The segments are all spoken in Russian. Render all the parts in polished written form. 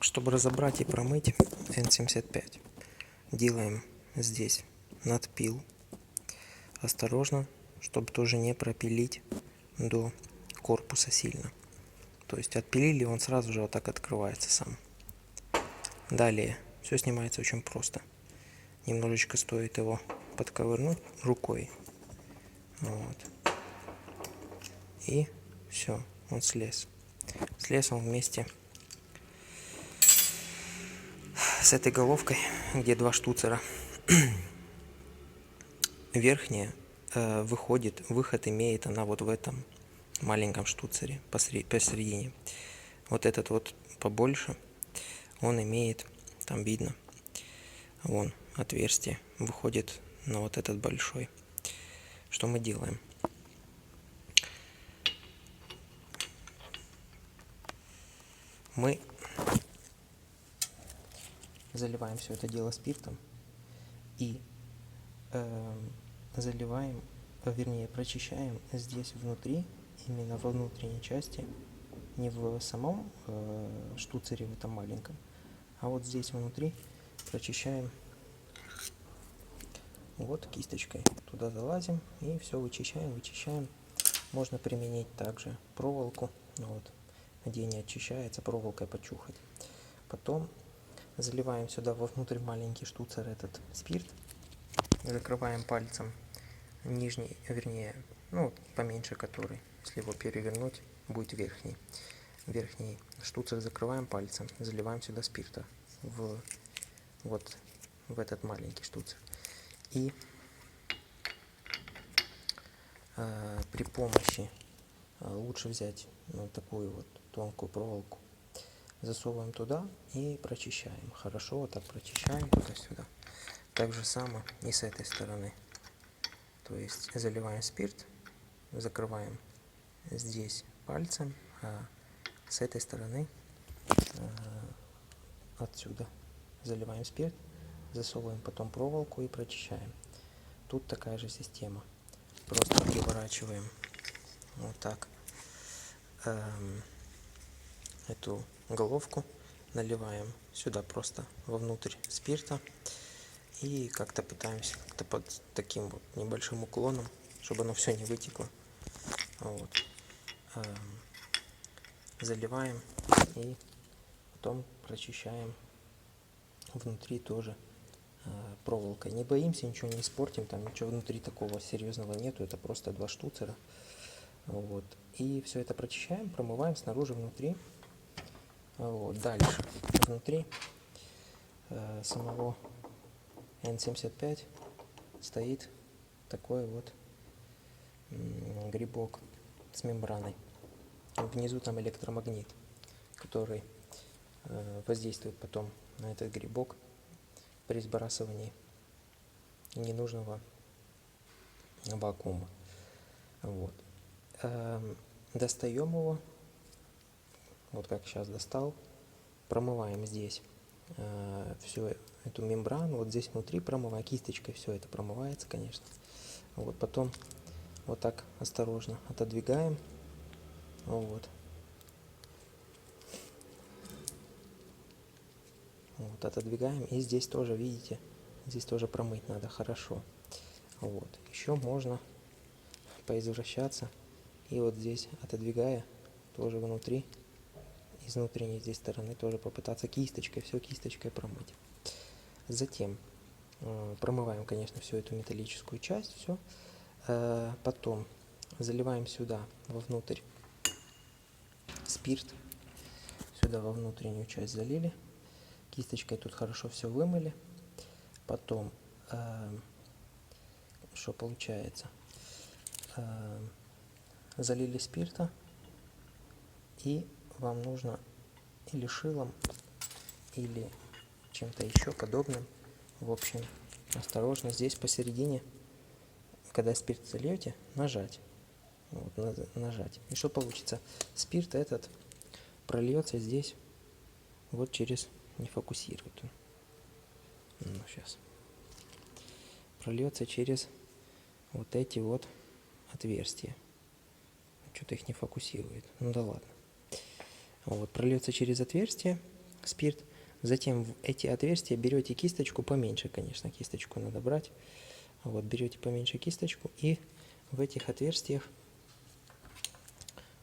Чтобы разобрать и промыть N75, делаем здесь надпил. Осторожно, чтобы тоже не пропилить до корпуса сильно. То есть отпилили, он сразу же вот так открывается сам. Далее все снимается очень просто. Немножечко стоит его подковырнуть рукой. Вот. И все, он слез. Слез он вместе с этой головкой, где два штуцера. Верхняя выход имеет она вот в этом маленьком штуцере посередине. Вот этот вот побольше, он имеет, там видно, вон отверстие, выходит на вот этот большой. Что мы делаем? Мы заливаем все это дело спиртом и заливаем, вернее прочищаем здесь внутри, именно во внутренней части, не в самом штуцере в этом маленьком, а вот здесь внутри прочищаем вот кисточкой. Туда залазим и все вычищаем. Можно применить также проволоку, вот, где не очищается, проволокой почухать. Потом заливаем сюда вовнутрь маленький штуцер этот спирт, закрываем пальцем нижний, вернее, ну поменьше который, если его перевернуть, будет верхний. Верхний штуцер закрываем пальцем, заливаем сюда спирта вот в этот маленький штуцер. И при помощи, лучше взять такую вот тонкую проволоку, засовываем туда и прочищаем. Хорошо, вот так прочищаем туда-сюда. Так же самое и с этой стороны. То есть заливаем спирт, закрываем здесь пальцем, а с этой стороны отсюда заливаем спирт, засовываем потом проволоку и прочищаем. Тут такая же система. Просто переворачиваем вот так эту головку, наливаем сюда просто вовнутрь спирта и как-то пытаемся как-то под таким вот небольшим уклоном, чтобы оно все не вытекло. Вот. Заливаем и потом прочищаем внутри тоже проволокой. Не боимся, ничего не испортим, там ничего внутри такого серьезного нету, это просто два штуцера. Вот. И все это прочищаем, промываем снаружи, внутри. Вот. Дальше внутри самого N75 стоит такой вот грибок с мембраной. Внизу там электромагнит, который воздействует потом на этот грибок при сбрасывании ненужного вакуума. Вот. Достаем его, вот как сейчас достал, промываем здесь всю эту мембрану, вот здесь внутри промываем, кисточкой все это промывается, конечно. Вот, потом вот так осторожно отодвигаем, вот, отодвигаем, и здесь тоже, видите, здесь тоже промыть надо хорошо. Вот, еще можно поизвращаться и вот здесь, отодвигая, тоже внутри, из внутренней здесь стороны тоже попытаться кисточкой, все кисточкой промыть. Затем промываем, конечно, всю эту металлическую часть, все. Потом заливаем сюда вовнутрь спирт, сюда во внутреннюю часть залили, кисточкой тут хорошо все вымыли. Потом, что получается, залили спирта, и вам нужно или шилом, или чем-то еще подобным, в общем, осторожно здесь посередине, когда спирт зальете, нажать. Вот, нажать. И что получится? Спирт этот прольется здесь, вот через, не фокусирует. Ну, сейчас. Прольется через вот эти вот отверстия. Что-то их не фокусирует. Ну да ладно. Вот, прольется через отверстие, спирт. Затем в эти отверстия берете кисточку поменьше, конечно, кисточку надо брать. Вот, берете поменьше кисточку и в этих отверстиях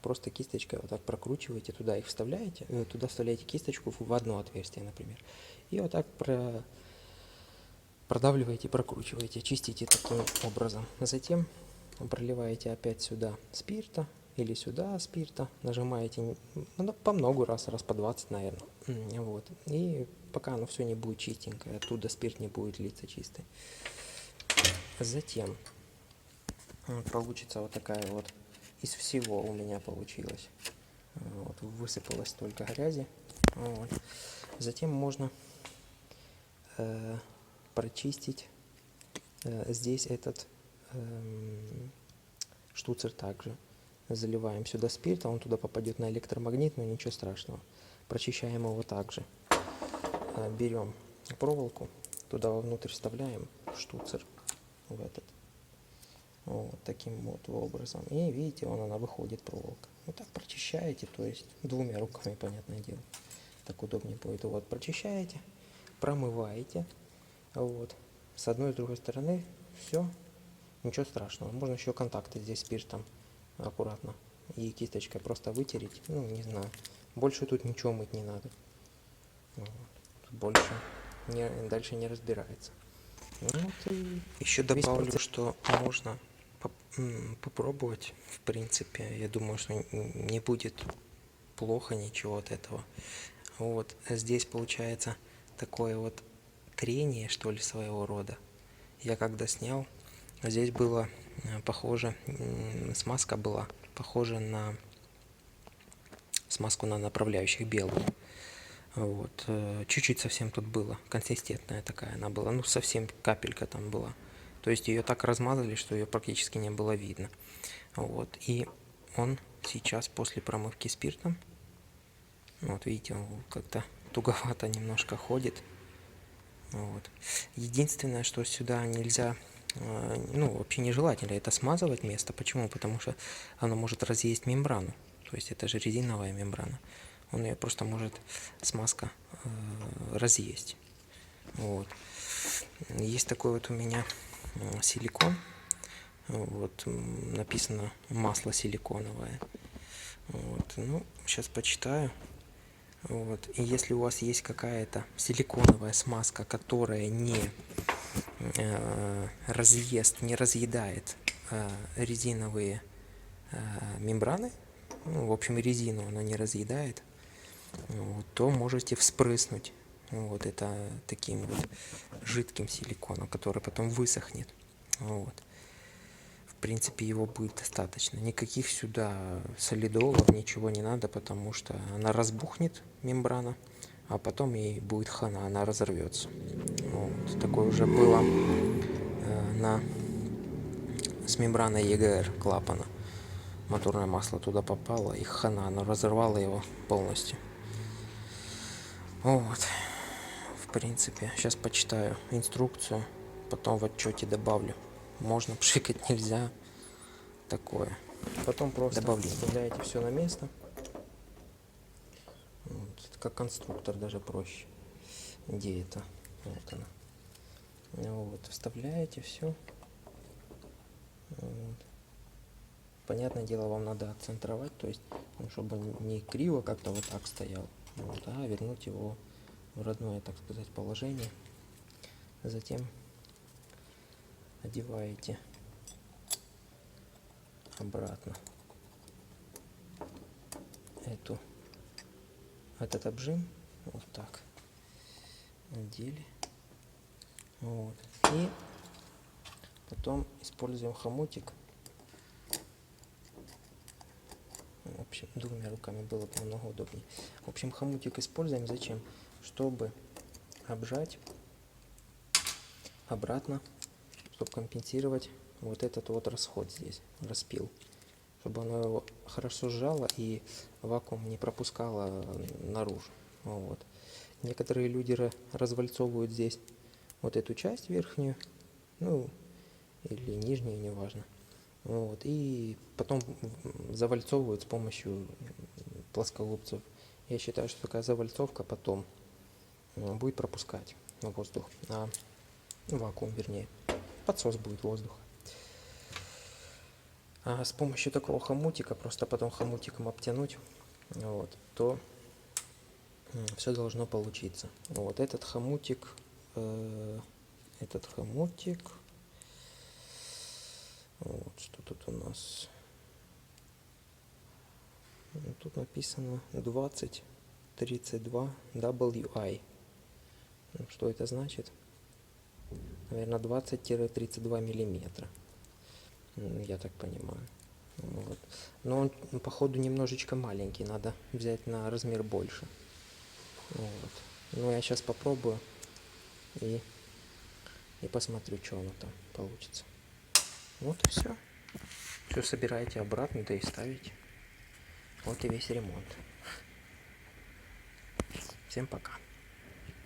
просто кисточкой вот так прокручиваете, туда их вставляете, туда вставляете кисточку в одно отверстие, например. И вот так продавливаете, прокручиваете, чистите таким образом. Затем проливаете опять сюда спирта или сюда спирта, нажимаете по много раз по 20, наверное. Вот. И пока оно все не будет чистенькое, оттуда спирт не будет литься чистый. Затем получится вот такая вот, из всего у меня получилось. Вот, высыпалось только грязи. Вот. Затем можно прочистить здесь этот штуцер также. Заливаем сюда спирт, а он туда попадет на электромагнит, но ничего страшного. Прочищаем его также. Берем проволоку, туда вовнутрь вставляем штуцер в этот. Вот таким вот образом. И видите, она выходит, проволока. Вот так прочищаете, то есть двумя руками, понятное дело. Так удобнее будет. Вот, прочищаете, промываете. Вот. С одной и с другой стороны все. Ничего страшного. Можно еще контакты здесь спиртом аккуратно и кисточкой просто вытереть. Ну, не знаю. Больше тут ничего мыть не надо. Вот. Больше дальше не разбирается. Вот и еще добавлю, что можно попробовать, в принципе. Я думаю, что не будет плохо ничего от этого. Вот здесь получается такое вот трение, что ли, своего рода. Я когда снял, здесь было похоже, смазка была похожа на смазку на направляющих белую. Вот. Чуть-чуть совсем тут было, консистентная такая она была, ну совсем капелька там была. То есть ее так размазали, что ее практически не было видно. Вот. И он сейчас после промывки спиртом, вот видите, он как-то туговато немножко ходит. Вот. Единственное, что сюда нельзя, ну вообще нежелательно, это смазывать место. Почему? Потому что оно может разъесть мембрану. То есть это же резиновая мембрана. Он ее просто может, смазка, разъесть. Вот. Есть такой вот у меня силикон. Вот, написано масло силиконовое. Вот. Ну, сейчас почитаю. Вот. И если у вас есть какая-то силиконовая смазка, которая не не разъедает резиновые мембраны, ну, в общем, резину она не разъедает, вот, то можете вспрыснуть вот это таким вот жидким силиконом, который потом высохнет. Вот. В принципе, его будет достаточно. Никаких сюда солидолов, ничего не надо, потому что она разбухнет, мембрана, а потом ей будет хана, она разорвется. Вот. Такое уже было с мембраной ЕГР клапана. Моторное масло туда попало, и хана, оно разорвало его полностью. Вот. В принципе, сейчас почитаю инструкцию, потом в отчете добавлю. Можно пшикать, нельзя. Такое. Потом просто вставляете все на место. Вот. Как конструктор, даже проще. Где это? Вот она. Вот. Вставляете все. Вот. Понятное дело, вам надо отцентровать, то есть, ну, чтобы не криво как-то вот так стоял, вот, а вернуть его в родное, так сказать, положение. Затем одеваете обратно этот обжим, вот так надели, вот, и потом используем хомутик. В общем, двумя руками было бы намного удобнее. В общем, хомутик используем зачем? Чтобы обжать обратно, чтобы компенсировать вот этот вот расход здесь, распил. Чтобы оно его хорошо сжало и вакуум не пропускало наружу. Вот. Некоторые люди развальцовывают здесь вот эту часть верхнюю, ну, или нижнюю, неважно. Вот, и потом завальцовывают с помощью плоскогубцев Я считаю, что такая завальцовка потом будет пропускать воздух, вакуум, вернее. Подсос будет воздуха. А с помощью такого хомутика, просто потом хомутиком обтянуть, вот, то все должно получиться. Вот этот хомутик, вот, что тут у нас, тут написано 2032 WI. Что это значит? Наверное, 20-32 миллиметра, я так понимаю. Вот. Но он, походу, немножечко маленький, надо взять на размер больше. Вот. Ну, я сейчас попробую и посмотрю, что оно там получится. Вот и все. Все собираете обратно, да и ставите. Вот и весь ремонт. Всем пока.